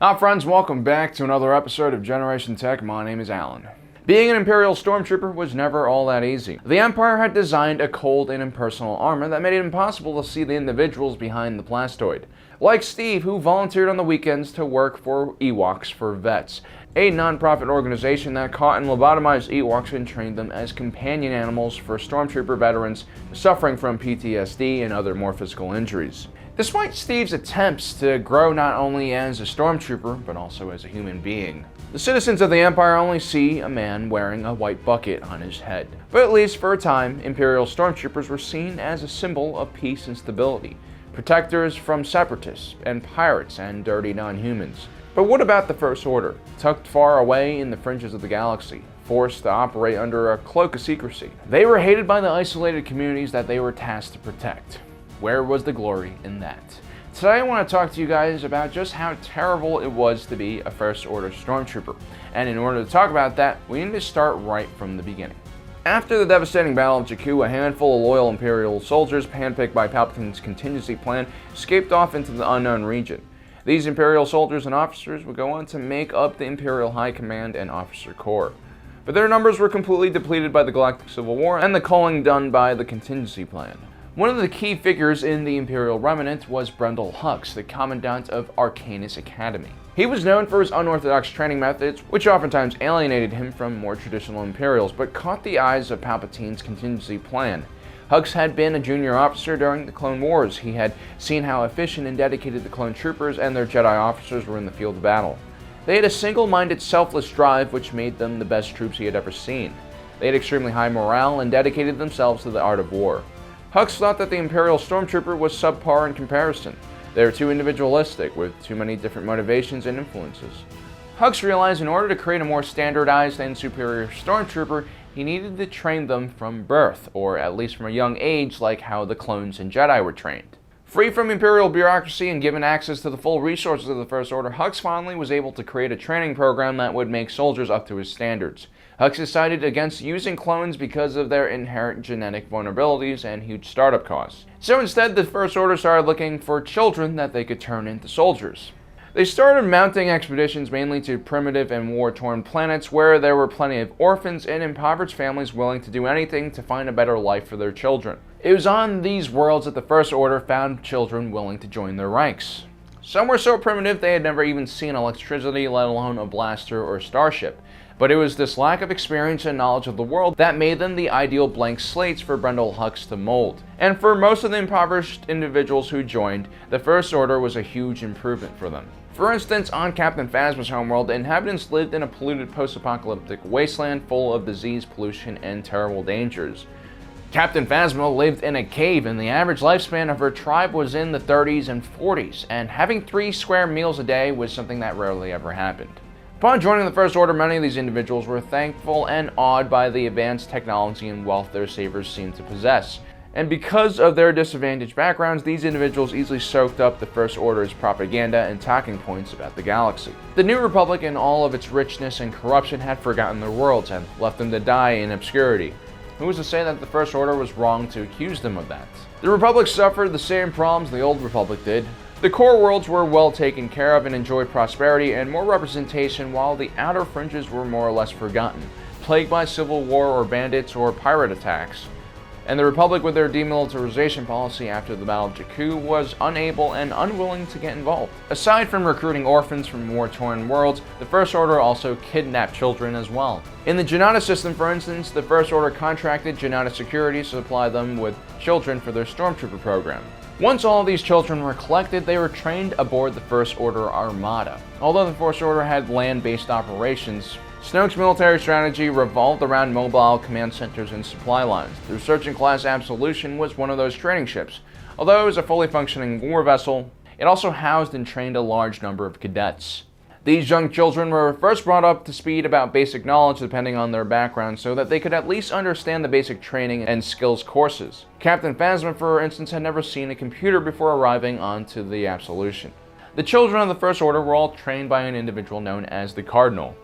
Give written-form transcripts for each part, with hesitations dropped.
Hi friends, welcome back to another episode of Generation Tech. My name is Alan. Being an Imperial Stormtrooper was never all that easy. The Empire had designed a cold and impersonal armor that made it impossible to see the individuals behind the plastoid. Like Steve, who volunteered on the weekends to work for Ewoks for Vets, a non-profit organization that caught and lobotomized Ewoks and trained them as companion animals for Stormtrooper veterans suffering from PTSD and other more physical injuries. Despite Steve's attempts to grow not only as a Stormtrooper, but also as a human being, the citizens of the Empire only see a man wearing a white bucket on his head. But at least for a time, Imperial Stormtroopers were seen as a symbol of peace and stability, protectors from separatists and pirates and dirty non-humans. But what about the First Order, tucked far away in the fringes of the galaxy, forced to operate under a cloak of secrecy? They were hated by the isolated communities that they were tasked to protect. Where was the glory in that? Today I want to talk to you guys about just how terrible it was to be a First Order Stormtrooper. And in order to talk about that, we need to start right from the beginning. After the devastating Battle of Jakku, a handful of loyal Imperial soldiers, handpicked by Palpatine's contingency plan, escaped off into the unknown region. These Imperial soldiers and officers would go on to make up the Imperial High Command and Officer Corps. But their numbers were completely depleted by the Galactic Civil War and the culling done by the contingency plan. One of the key figures in the Imperial Remnant was Brendol Hux, the Commandant of Arcanus Academy. He was known for his unorthodox training methods, which oftentimes alienated him from more traditional Imperials, but caught the eyes of Palpatine's contingency plan. Hux had been a junior officer during the Clone Wars. He had seen how efficient and dedicated the clone troopers and their Jedi officers were in the field of battle. They had a single-minded, selfless drive which made them the best troops he had ever seen. They had extremely high morale and dedicated themselves to the art of war. Hux thought that the Imperial Stormtrooper was subpar in comparison. They were too individualistic, with too many different motivations and influences. Hux realized in order to create a more standardized and superior Stormtrooper, he needed to train them from birth, or at least from a young age, like how the clones and Jedi were trained. Free from Imperial bureaucracy and given access to the full resources of the First Order, Hux finally was able to create a training program that would make soldiers up to his standards. Hux decided against using clones because of their inherent genetic vulnerabilities and huge startup costs. So instead, the First Order started looking for children that they could turn into soldiers. They started mounting expeditions mainly to primitive and war-torn planets where there were plenty of orphans and impoverished families willing to do anything to find a better life for their children. It was on these worlds that the First Order found children willing to join their ranks. Some were so primitive they had never even seen electricity, let alone a blaster or starship. But it was this lack of experience and knowledge of the world that made them the ideal blank slates for Brendol Hux to mold. And for most of the impoverished individuals who joined, the First Order was a huge improvement for them. For instance, on Captain Phasma's homeworld, the inhabitants lived in a polluted post-apocalyptic wasteland full of disease, pollution, and terrible dangers. Captain Phasma lived in a cave, and the average lifespan of her tribe was in the 30s and 40s, and having 3 square meals a day was something that rarely ever happened. Upon joining the First Order, many of these individuals were thankful and awed by the advanced technology and wealth their savers seemed to possess. And because of their disadvantaged backgrounds, these individuals easily soaked up the First Order's propaganda and talking points about the galaxy. The New Republic, in all of its richness and corruption, had forgotten their worlds and left them to die in obscurity. Who was to say that the First Order was wrong to accuse them of that? The Republic suffered the same problems the Old Republic did. The core worlds were well taken care of and enjoyed prosperity and more representation, while the outer fringes were more or less forgotten, plagued by civil war or bandits or pirate attacks. And the Republic, with their demilitarization policy after the Battle of Jakku, was unable and unwilling to get involved. Aside from recruiting orphans from war-torn worlds, the First Order also kidnapped children as well. In the Janata system, for instance, the First Order contracted Janata Security to supply them with children for their Stormtrooper program. Once all of these children were collected, they were trained aboard the First Order Armada. Although the First Order had land-based operations, Snoke's military strategy revolved around mobile command centers and supply lines. The Resurgent-class Absolution was one of those training ships. Although it was a fully functioning war vessel, it also housed and trained a large number of cadets. These young children were first brought up to speed about basic knowledge depending on their background so that they could at least understand the basic training and skills courses. Captain Phasma, for instance, had never seen a computer before arriving onto the Absolution. The children of the First Order were all trained by an individual known as the Cardinal,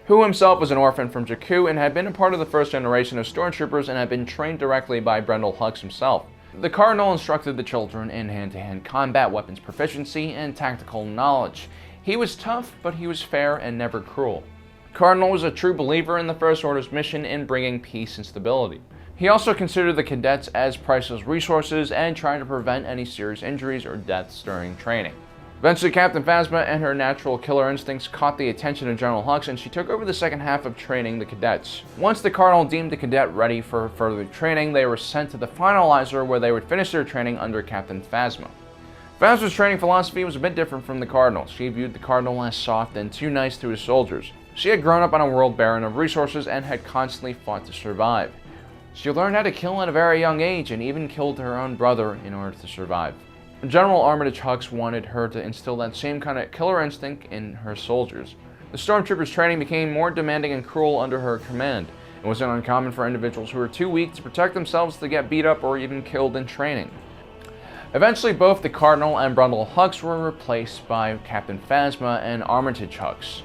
who himself was an orphan from Jakku and had been a part of the first generation of Stormtroopers and had been trained directly by Brendol Hux himself. The Cardinal instructed the children in hand-to-hand combat, weapons proficiency, and tactical knowledge. He was tough, but he was fair and never cruel. Cardinal was a true believer in the First Order's mission in bringing peace and stability. He also considered the cadets as priceless resources and tried to prevent any serious injuries or deaths during training. Eventually, Captain Phasma and her natural killer instincts caught the attention of General Hux, and she took over the second half of training the cadets. Once the Cardinal deemed the cadet ready for further training, they were sent to the finalizer where they would finish their training under Captain Phasma. Phasma's training philosophy was a bit different from the Cardinal. She viewed the Cardinal as soft and too nice to his soldiers. She had grown up on a world barren of resources and had constantly fought to survive. She learned how to kill at a very young age and even killed her own brother in order to survive. General Armitage Hux wanted her to instill that same kind of killer instinct in her soldiers. The Stormtroopers' training became more demanding and cruel under her command. It wasn't uncommon for individuals who were too weak to protect themselves to get beat up or even killed in training. Eventually, both the Cardinal and Brundle Hux were replaced by Captain Phasma and Armitage Hux.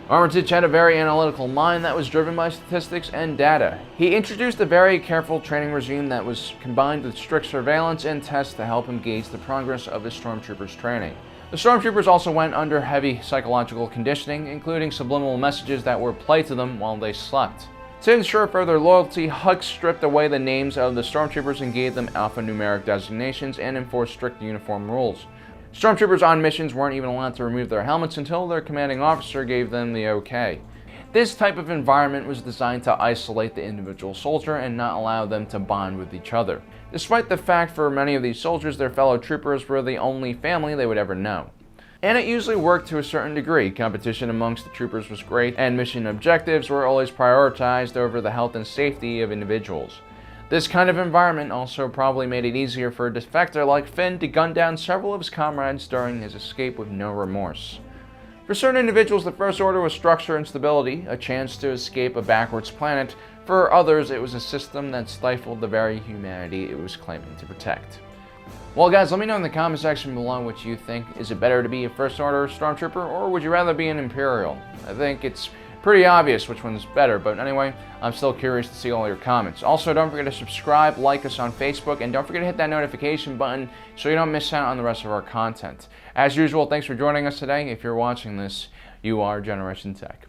Armitage had a very analytical mind that was driven by statistics and data. He introduced a very careful training regime that was combined with strict surveillance and tests to help him gauge the progress of his Stormtroopers' training. The Stormtroopers also went under heavy psychological conditioning, including subliminal messages that were played to them while they slept. To ensure further loyalty, Hux stripped away the names of the Stormtroopers and gave them alphanumeric designations and enforced strict uniform rules. Stormtroopers on missions weren't even allowed to remove their helmets until their commanding officer gave them the okay. This type of environment was designed to isolate the individual soldier and not allow them to bond with each other, despite the fact for many of these soldiers their fellow troopers were the only family they would ever know. And it usually worked to a certain degree. Competition amongst the troopers was great, and mission objectives were always prioritized over the health and safety of individuals. This kind of environment also probably made it easier for a defector like Finn to gun down several of his comrades during his escape with no remorse. For certain individuals, the First Order was structure and stability, a chance to escape a backwards planet. For others, it was a system that stifled the very humanity it was claiming to protect. Well guys, let me know in the comment section below what you think. Is it better to be a First Order Stormtrooper, or would you rather be an Imperial? I think it's pretty obvious which one's better, but anyway, I'm still curious to see all your comments. Also, don't forget to subscribe, like us on Facebook, and don't forget to hit that notification button so you don't miss out on the rest of our content. As usual, thanks for joining us today. If you're watching this, you are Generation Tech.